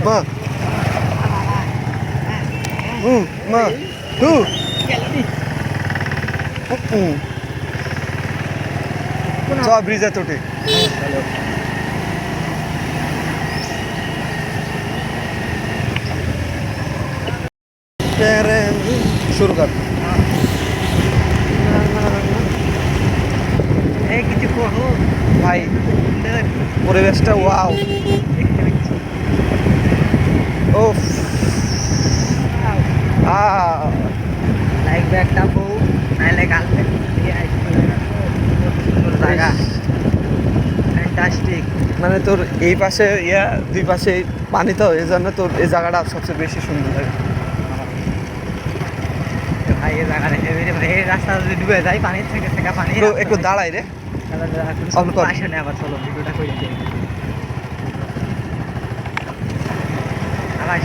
Ma. Ma. So bridge तोटे शुरू कर भाई পরিবেশটা ওয়াও ওফ লাইক ব্যাগটা বউ নাইলে গার্লফ্রেন্ড সুন্দর জায়গা ফ্যান্টাস্টিক। মানে তোর এই পাশে দুই পাশে পানি, তো এই জন্য তোর এই জায়গাটা সবচেয়ে বেশি সুন্দর লাগে ভাই এই জায়গা রেখে ভাই এই রাস্তা যদি ডুবে যায় পানির থেকে পানি একটু দাঁড়াই রে অল্প আসে না আবার চলো ভিডিওটা করে দিই আবার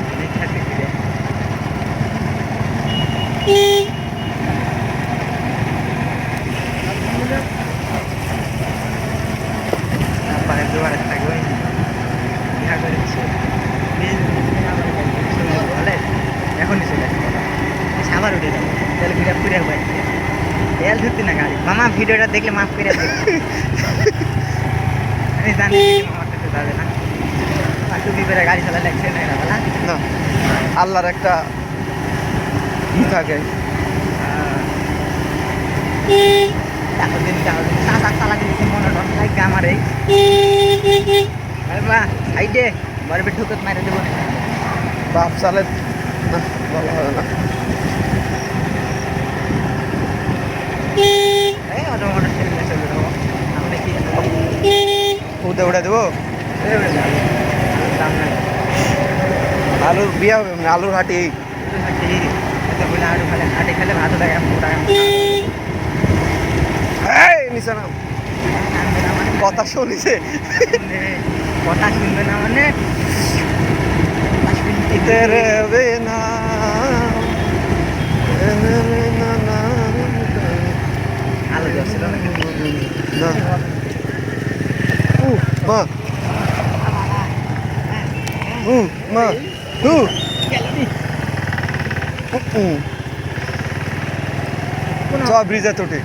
পানির জোয়ারে থাকবে ইহা করেছে এখনই চলে আসবে আবার উঠে যাবো তাহলে ভিডিও ফিরে বাড়ছে তেল ধরতে না গাড়ি মামা ভিডিওটা দেখলে মাফ করে দেবে আমি জানি মামার কাছে যাবে না টুপি করে গাড়ি চালালে অ্যাক্সিডেন্ট হয়ে যাবে না আল্লাহর একটা ই থাকে দিন চালা দিচ্ছি মনে লাইক আমার এই বা সাইডে বরফে ঢুকত মারে দেবো বাপ চালে না বলা হবে না উঠে উঠে দেবো আলুর বিয়া হবে মানে আলুর হাটি আলু খালে হাটে খেলে ভাত লাগে নিচে না কথা শুনিছে কথা শুনবে না মানে তেরে না আলু যাচ্ছিল না মা মা চ ব্রিজে তোটে